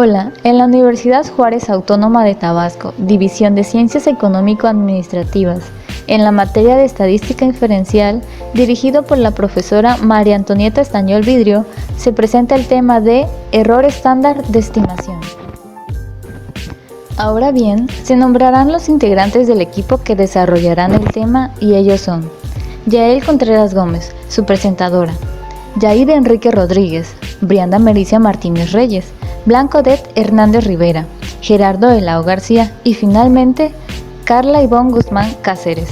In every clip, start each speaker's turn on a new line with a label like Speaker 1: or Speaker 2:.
Speaker 1: Hola, en la Universidad Juárez Autónoma de Tabasco, División de Ciencias Económico-Administrativas, en la materia de Estadística Inferencial, dirigido por la profesora María Antonieta Estañol Vidrio, se presenta el tema de error estándar de estimación. Ahora bien, se nombrarán los integrantes del equipo que desarrollarán el tema y ellos son Yael Contreras Gómez, su presentadora, Yair Enrique Rodríguez, Brianda Mericia Martínez Reyes, Blanco Det Hernández Rivera, Gerardo Elao García y finalmente Carla Ivonne Guzmán Cáceres.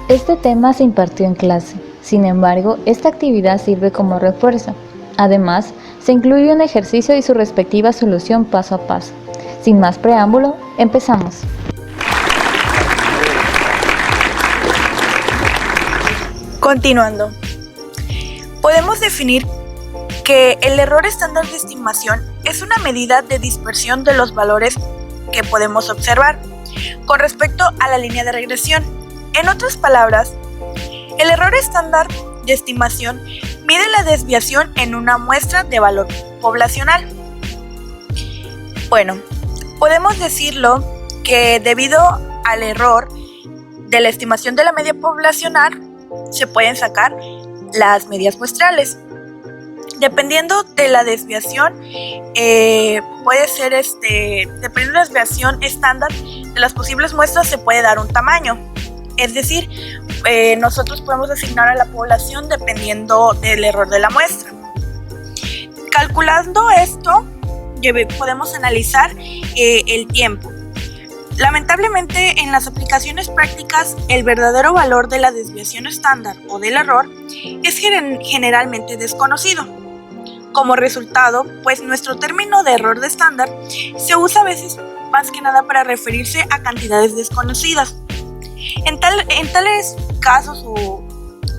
Speaker 1: Este tema se impartió en clase, sin embargo, esta actividad sirve como refuerzo. Además, se incluye un ejercicio y su respectiva solución paso a paso. Sin más preámbulo, empezamos.
Speaker 2: Continuando, podemos definir que el error estándar de estimación es una medida de dispersión de los valores que podemos observar con respecto a la línea de regresión. En otras palabras, el error estándar de estimación mide la desviación en una muestra de valor poblacional. Bueno, podemos decirlo que debido al error de la estimación de la media poblacional se pueden sacar las medias muestrales. Dependiendo de la desviación, puede ser dependiendo de la desviación estándar de las posibles muestras se puede dar un tamaño. Es decir, nosotros podemos asignar a la población dependiendo del error de la muestra. Calculando esto, podemos analizar el tiempo. Lamentablemente, en las aplicaciones prácticas, el verdadero valor de la desviación estándar o del error es generalmente desconocido. Como resultado, pues nuestro término de error de estándar se usa a veces más que nada para referirse a cantidades desconocidas. En tales casos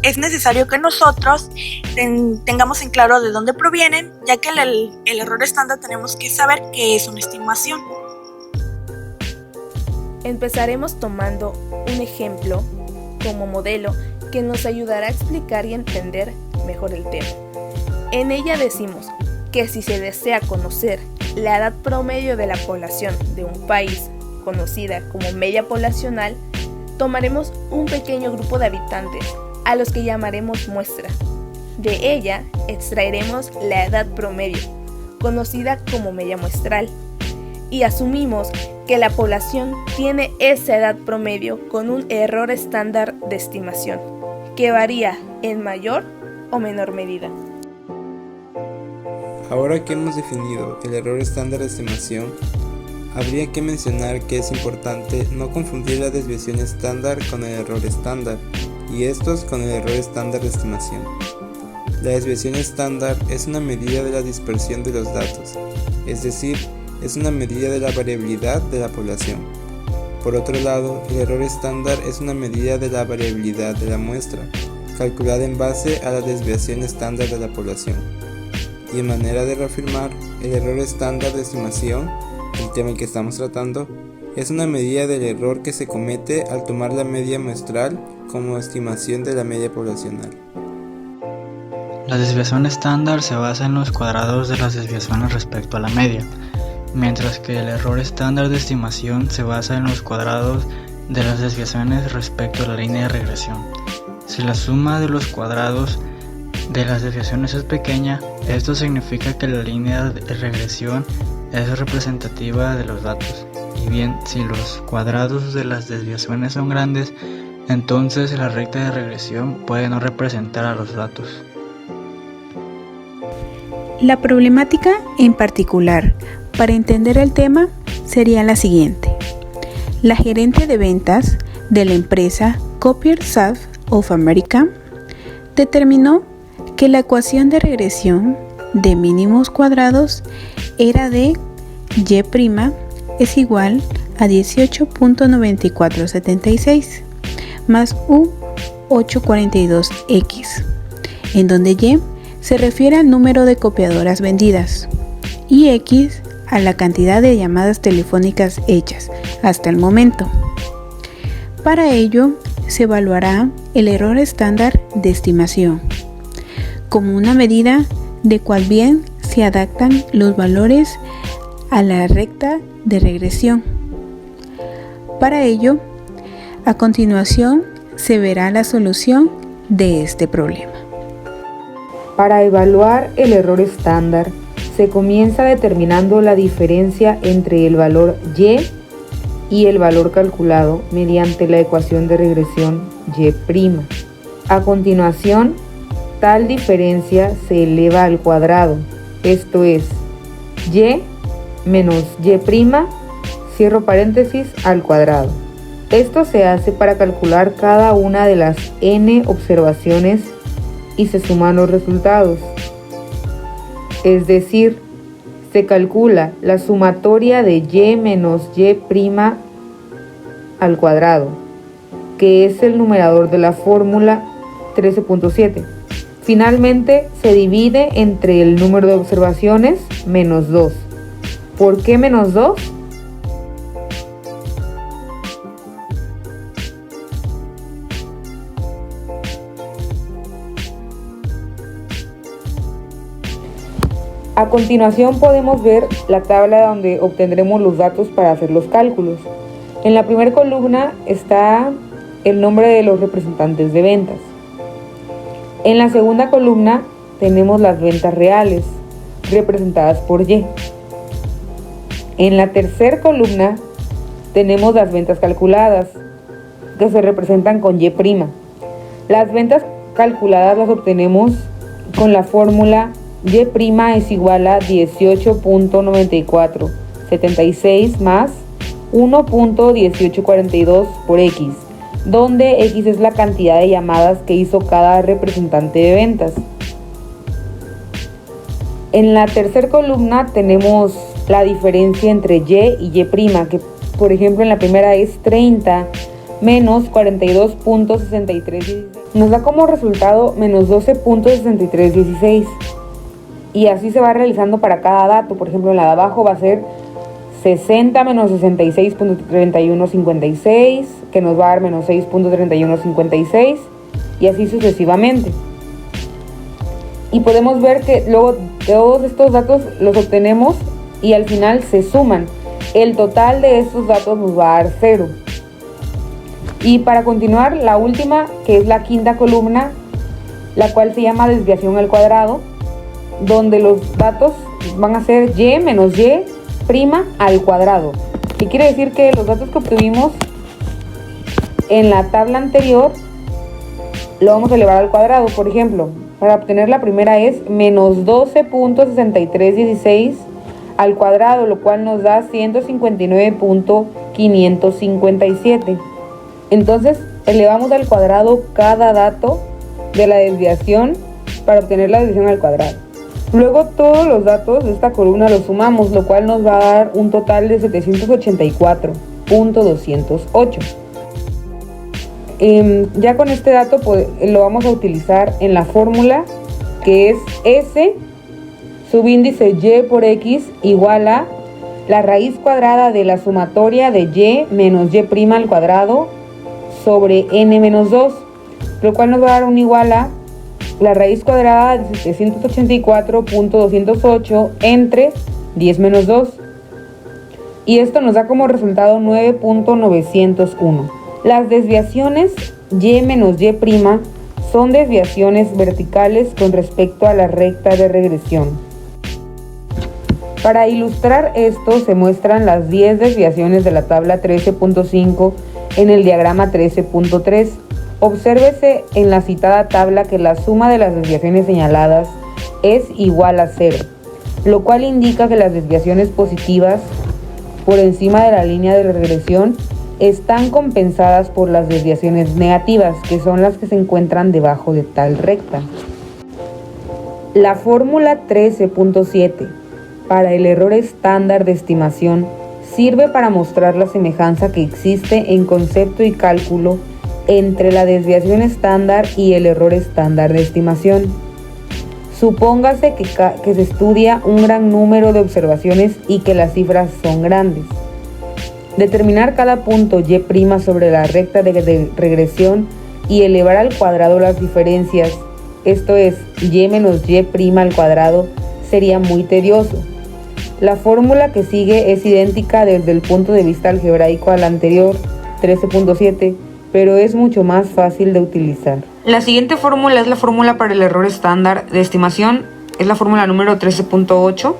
Speaker 2: es necesario que nosotros tengamos en claro de dónde provienen, ya que el error estándar tenemos que saber que es una estimación.
Speaker 3: Empezaremos tomando un ejemplo como modelo que nos ayudará a explicar y entender mejor el tema. En ella decimos que si se desea conocer la edad promedio de la población de un país, conocida como media poblacional, tomaremos un pequeño grupo de habitantes, a los que llamaremos muestra. De ella extraeremos la edad promedio, conocida como media muestral, y asumimos que la población tiene esa edad promedio con un error estándar de estimación, que varía en mayor o menor medida.
Speaker 4: Ahora que hemos definido el error estándar de estimación, habría que mencionar que es importante no confundir la desviación estándar con el error estándar y estos con el error estándar de estimación. La desviación estándar es una medida de la dispersión de los datos, es decir, es una medida de la variabilidad de la población. Por otro lado, el error estándar es una medida de la variabilidad de la muestra, calculada en base a la desviación estándar de la población. Y en manera de reafirmar, el error estándar de estimación, el tema que estamos tratando, es una medida del error que se comete al tomar la media muestral como estimación de la media poblacional.
Speaker 5: La desviación estándar se basa en los cuadrados de las desviaciones respecto a la media, mientras que el error estándar de estimación se basa en los cuadrados de las desviaciones respecto a la línea de regresión. Si la suma de los cuadrados de las desviaciones es pequeña, esto significa que la línea de regresión es representativa de los datos, y bien, si los cuadrados de las desviaciones son grandes, entonces la recta de regresión puede no representar a los datos.
Speaker 6: La problemática en particular para entender el tema sería la siguiente. La gerente de ventas de la empresa Copier South of America determinó que la ecuación de regresión de mínimos cuadrados era de y' es igual a 18.9476 más u842x, en donde y se refiere al número de copiadoras vendidas y x a la cantidad de llamadas telefónicas hechas hasta el momento. Para ello, se evaluará el error estándar de estimación como una medida de cuál bien se adaptan los valores a la recta de regresión. Para ello, a continuación se verá la solución de este problema.
Speaker 7: Para evaluar el error estándar, se comienza determinando la diferencia entre el valor y el valor calculado mediante la ecuación de regresión y'. A continuación, tal diferencia se eleva al cuadrado, esto es, y menos y', cierro paréntesis, al cuadrado. Esto se hace para calcular cada una de las n observaciones y se suman los resultados. Es decir, se calcula la sumatoria de y menos y' al cuadrado, que es el numerador de la fórmula 13.7. Finalmente, se divide entre el número de observaciones menos 2. ¿Por qué menos 2? A continuación podemos ver la tabla donde obtendremos los datos para hacer los cálculos. En la primera columna está el nombre de los representantes de ventas. En la segunda columna tenemos las ventas reales, representadas por Y. En la tercera columna tenemos las ventas calculadas, que se representan con Y'. Las ventas calculadas las obtenemos con la fórmula Y' es igual a 18.9476 más 1.1842 por X, donde X es la cantidad de llamadas que hizo cada representante de ventas. En la tercera columna tenemos la diferencia entre Y y Y', que por ejemplo en la primera es 30 menos 42.6316. Nos da como resultado menos 12.6316. Y así se va realizando para cada dato. Por ejemplo, en la de abajo va a ser 60 menos 66.3156, que nos va a dar menos 6.3156, y así sucesivamente. Y podemos ver que luego todos estos datos los obtenemos y al final se suman. El total de estos datos nos va a dar 0. Y para continuar, la última, que es la quinta columna, la cual se llama desviación al cuadrado, donde los datos van a ser y menos y' al cuadrado. ¿Qué quiere decir? Que los datos que obtuvimos en la tabla anterior lo vamos a elevar al cuadrado. Por ejemplo, para obtener la primera es menos 12.6316 al cuadrado, lo cual nos da 159.557. Entonces elevamos al cuadrado cada dato de la desviación para obtener la desviación al cuadrado. Luego todos los datos de esta columna los sumamos, lo cual nos va a dar un total de 784.208. Ya con este dato lo vamos a utilizar en la fórmula, que es S subíndice Y por X igual a la raíz cuadrada de la sumatoria de Y menos Y' al cuadrado sobre n menos 2, lo cual nos va a dar un igual a la raíz cuadrada de 784.208 entre 10 menos 2. Y esto nos da como resultado 9.901. Las desviaciones Y menos Y' son desviaciones verticales con respecto a la recta de regresión. Para ilustrar esto se muestran las 10 desviaciones de la tabla 13.5 en el diagrama 13.3. Obsérvese en la citada tabla que la suma de las desviaciones señaladas es igual a 0, lo cual indica que las desviaciones positivas por encima de la línea de regresión están compensadas por las desviaciones negativas, que son las que se encuentran debajo de tal recta. La fórmula 13.7 para el error estándar de estimación sirve para mostrar la semejanza que existe en concepto y cálculo entre la desviación estándar y el error estándar de estimación. Supóngase que se estudia un gran número de observaciones y que las cifras son grandes. Determinar cada punto Y' sobre la recta de regresión y elevar al cuadrado las diferencias, esto es, Y menos Y' al cuadrado, sería muy tedioso. La fórmula que sigue es idéntica desde el punto de vista algebraico a la anterior, 13.7, pero es mucho más fácil de utilizar. La siguiente fórmula es la fórmula para el error estándar de estimación, es la fórmula número 13.8,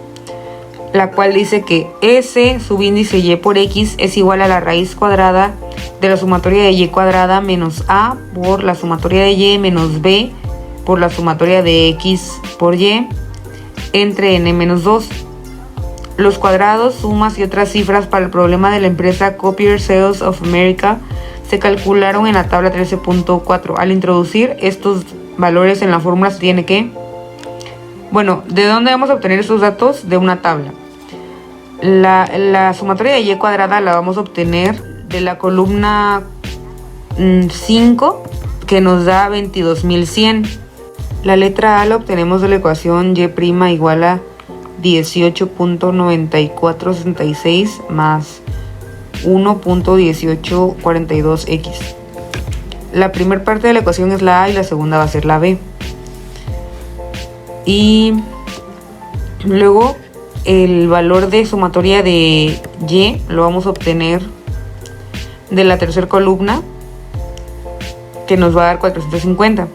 Speaker 7: la cual dice que S subíndice Y por X es igual a la raíz cuadrada de la sumatoria de Y cuadrada menos A por la sumatoria de Y menos B por la sumatoria de X por Y entre N menos 2. Los cuadrados, sumas y otras cifras para el problema de la empresa Copier Sales of America se calcularon en la tabla 13.4. Al introducir estos valores en la fórmula se tiene que... Bueno, ¿de dónde vamos a obtener estos datos? De una tabla. La sumatoria de Y cuadrada la vamos a obtener de la columna 5, que nos da 22.100. La letra A la obtenemos de la ecuación Y' igual a 18.9466 más 1.1842x. La primera parte de la ecuación es la A y la segunda va a ser la B. Y luego el valor de sumatoria de Y lo vamos a obtener de la tercera columna, que nos va a dar 450.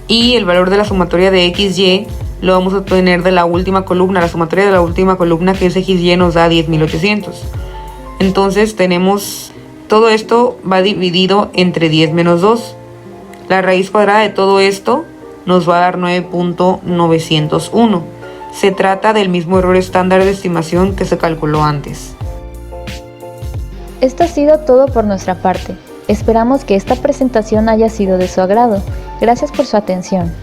Speaker 7: Y el valor de la sumatoria de XY lo vamos a obtener de la última columna. La sumatoria de la última columna, que es XY, nos da 10.800. Entonces tenemos todo esto va dividido entre 10 menos 2. La raíz cuadrada de todo esto nos va a dar 9.901. Se trata del mismo error estándar de estimación que se calculó antes.
Speaker 1: Esto ha sido todo por nuestra parte. Esperamos que esta presentación haya sido de su agrado. Gracias por su atención.